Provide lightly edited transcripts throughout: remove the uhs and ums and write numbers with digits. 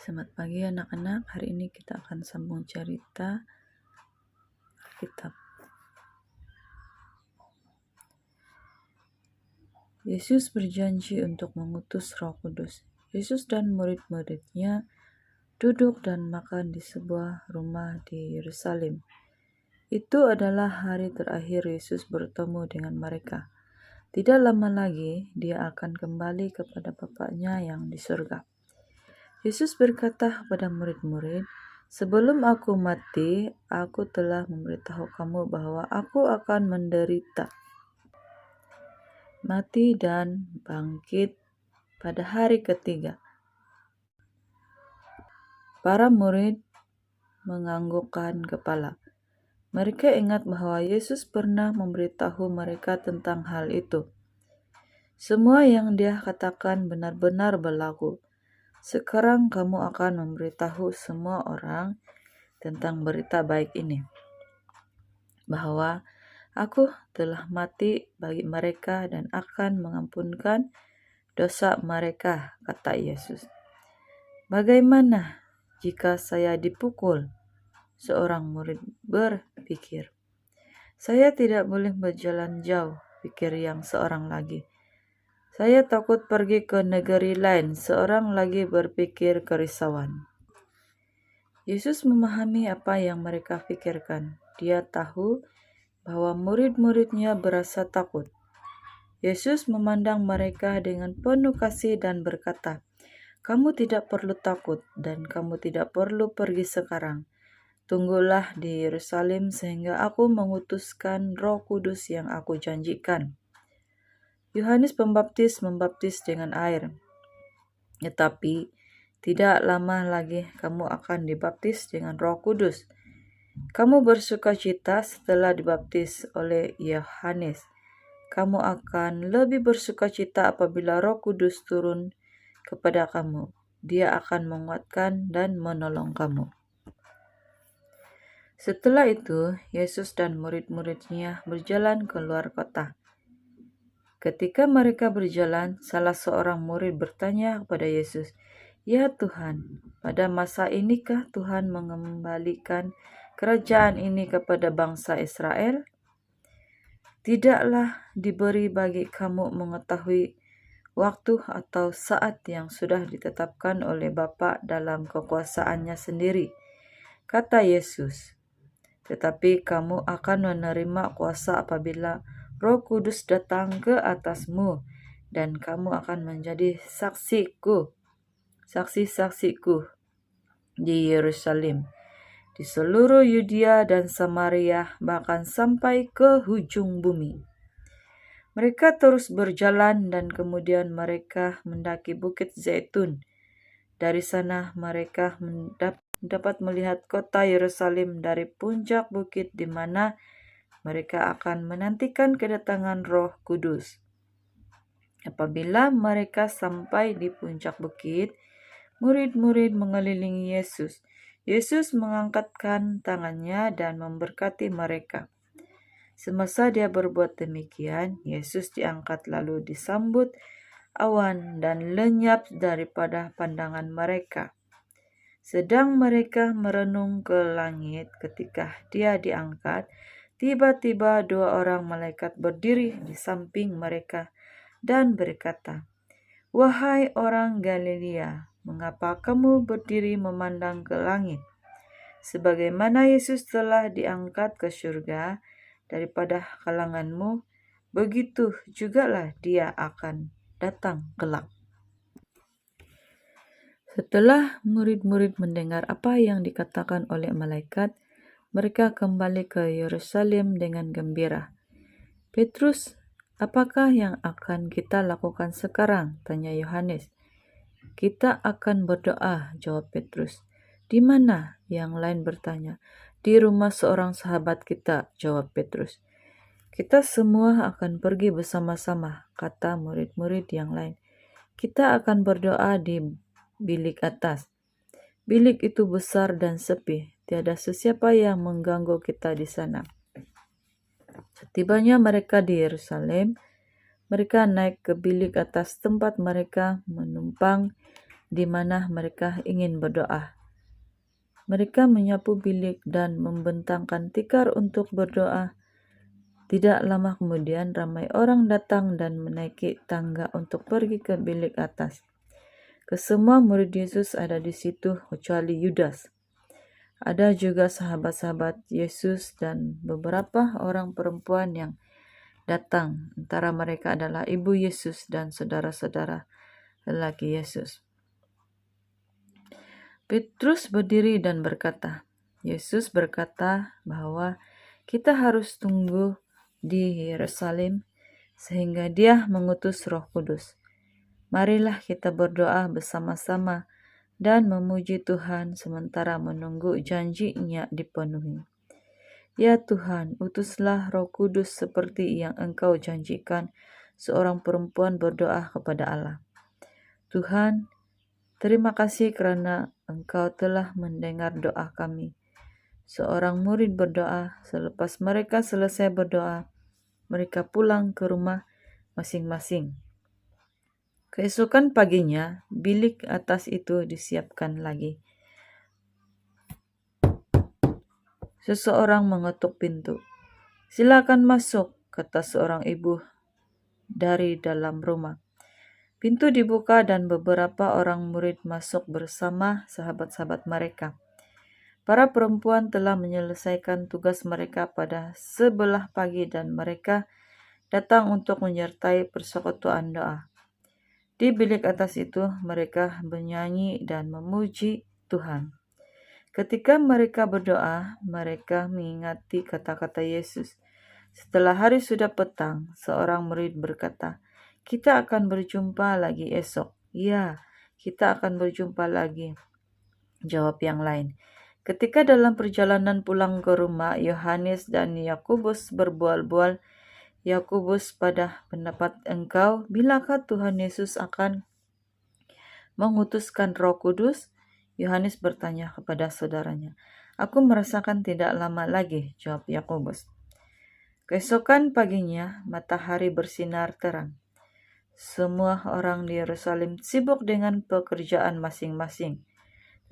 Selamat pagi anak-anak, hari ini kita akan sambung cerita Alkitab. Yesus berjanji untuk mengutus Roh Kudus. Yesus dan murid-muridnya duduk dan makan di sebuah rumah di Yerusalem. Itu adalah hari terakhir Yesus bertemu dengan mereka. Tidak lama lagi, dia akan kembali kepada Bapa-Nya yang di surga. Yesus berkata kepada murid-murid, "Sebelum aku mati, aku telah memberitahu kamu bahwa aku akan menderita, mati dan bangkit pada hari ketiga." Para murid menganggukkan kepala. Mereka ingat bahwa Yesus pernah memberitahu mereka tentang hal itu. Semua yang dia katakan benar-benar berlaku. Sekarang kamu akan memberitahu semua orang tentang berita baik ini, bahwa aku telah mati bagi mereka dan akan mengampunkan dosa mereka, kata Yesus. Bagaimana jika saya dipukul? Seorang murid berpikir. Saya tidak boleh berjalan jauh, pikir yang seorang lagi. Saya takut pergi ke negeri lain, seorang lagi berpikir kerisauan. Yesus memahami apa yang mereka pikirkan. Dia tahu bahwa murid-muridnya berasa takut. Yesus memandang mereka dengan penuh kasih dan berkata, "Kamu tidak perlu takut dan kamu tidak perlu pergi sekarang. Tunggulah di Yerusalem sehingga aku mengutuskan Roh Kudus yang aku janjikan." Yohanes Pembaptis membaptis dengan air, tetapi tidak lama lagi kamu akan dibaptis dengan Roh Kudus. Kamu bersukacita setelah dibaptis oleh Yohanes. Kamu akan lebih bersukacita apabila Roh Kudus turun kepada kamu. Dia akan menguatkan dan menolong kamu. Setelah itu, Yesus dan murid-muridnya berjalan keluar kota. Ketika mereka berjalan, salah seorang murid bertanya kepada Yesus, "Ya Tuhan, pada masa inikah Tuhan mengembalikan kerajaan ini kepada bangsa Israel? Tidaklah diberi bagi kamu mengetahui waktu atau saat yang sudah ditetapkan oleh Bapa dalam kekuasaannya sendiri," kata Yesus. "Tetapi kamu akan menerima kuasa apabila Roh Kudus datang ke atasmu, dan kamu akan menjadi saksi-saksiku di Yerusalem, di seluruh Yudea dan Samaria, bahkan sampai ke ujung bumi." Mereka terus berjalan dan kemudian mereka mendaki Bukit Zaitun. Dari sana mereka dapat melihat kota Yerusalem dari puncak bukit di mana mereka akan menantikan kedatangan Roh Kudus. Apabila mereka sampai di puncak bukit, murid-murid mengelilingi Yesus. Yesus mengangkatkan tangannya dan memberkati mereka. Semasa dia berbuat demikian, Yesus diangkat lalu disambut awan dan lenyap daripada pandangan mereka. Sedang mereka merenung ke langit ketika dia diangkat, tiba-tiba dua orang malaikat berdiri di samping mereka dan berkata, "Wahai orang Galilea, mengapa kamu berdiri memandang ke langit? Sebagaimana Yesus telah diangkat ke surga daripada kalanganmu, begitu jugalah dia akan datang kelak." Setelah murid-murid mendengar apa yang dikatakan oleh malaikat, mereka kembali ke Yerusalem dengan gembira. "Petrus, apakah yang akan kita lakukan sekarang?" tanya Yohanes. "Kita akan berdoa," jawab Petrus. "Di mana?" yang lain bertanya. "Di rumah seorang sahabat kita," jawab Petrus. "Kita semua akan pergi bersama-sama," kata murid-murid yang lain. "Kita akan berdoa di bilik atas. Bilik itu besar dan sepi, tiada sesiapa yang mengganggu kita di sana." Setibanya mereka di Yerusalem, mereka naik ke bilik atas tempat mereka menumpang di mana mereka ingin berdoa. Mereka menyapu bilik dan membentangkan tikar untuk berdoa. Tidak lama kemudian ramai orang datang dan menaiki tangga untuk pergi ke bilik atas. Kesemua murid Yesus ada di situ kecuali Yudas. Ada juga sahabat-sahabat Yesus dan beberapa orang perempuan yang datang. Antara mereka adalah ibu Yesus dan saudara-saudara lelaki Yesus. Petrus berdiri dan berkata, Yesus berkata bahwa kita harus tunggu di Yerusalem sehingga Dia mengutus Roh Kudus. Marilah kita berdoa bersama-sama dan memuji Tuhan sementara menunggu janji-Nya dipenuhi. Ya Tuhan, utuslah Roh Kudus seperti yang Engkau janjikan seorang perempuan berdoa kepada Allah. Tuhan, terima kasih karena Engkau telah mendengar doa kami. Seorang murid berdoa, selepas mereka selesai berdoa, mereka pulang ke rumah masing-masing. Keesokan paginya, bilik atas itu disiapkan lagi. Seseorang mengetuk pintu. Silakan masuk, kata seorang ibu dari dalam rumah. Pintu dibuka dan beberapa orang murid masuk bersama sahabat-sahabat mereka. Para perempuan telah menyelesaikan tugas mereka pada sebelah pagi dan mereka datang untuk menyertai persekutuan doa. Di bilik atas itu mereka bernyanyi dan memuji Tuhan. Ketika mereka berdoa, mereka mengingati kata-kata Yesus. Setelah hari sudah petang, seorang murid berkata, "Kita akan berjumpa lagi esok." "Ya, kita akan berjumpa lagi," jawab yang lain. Ketika dalam perjalanan pulang ke rumah, Yohanes dan Yakobus berbual-bual. Yakobus, pada pendapat engkau, bilakah Tuhan Yesus akan mengutuskan Roh Kudus? Yohanes bertanya kepada saudaranya. Aku merasakan tidak lama lagi, jawab Yakobus. Keesokan paginya, matahari bersinar terang. Semua orang di Yerusalem sibuk dengan pekerjaan masing-masing.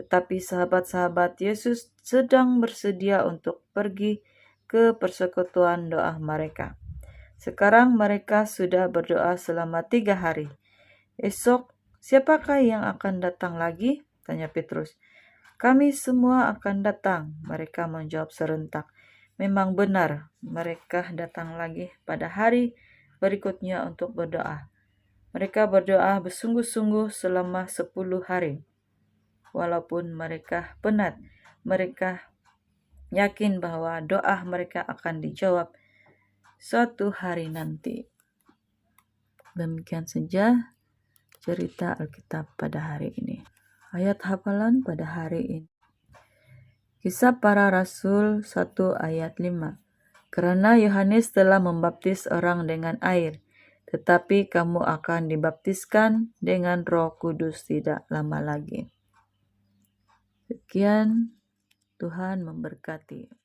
Tetapi sahabat-sahabat Yesus sedang bersedia untuk pergi ke persekutuan doa mereka. Sekarang mereka sudah berdoa selama 3 hari. Esok, siapakah yang akan datang lagi? Tanya Petrus. Kami semua akan datang, mereka menjawab serentak. Memang benar, mereka datang lagi pada hari berikutnya untuk berdoa. Mereka berdoa bersungguh-sungguh selama 10 hari. Walaupun mereka penat, mereka yakin bahwa doa mereka akan dijawab suatu hari nanti. Demikian saja cerita Alkitab pada hari ini. Ayat hafalan pada hari ini. Kisah Para Rasul 1 ayat 5. Karena Yohanes telah membaptis orang dengan air, tetapi kamu akan dibaptiskan dengan Roh Kudus tidak lama lagi. Sekian, Tuhan memberkati.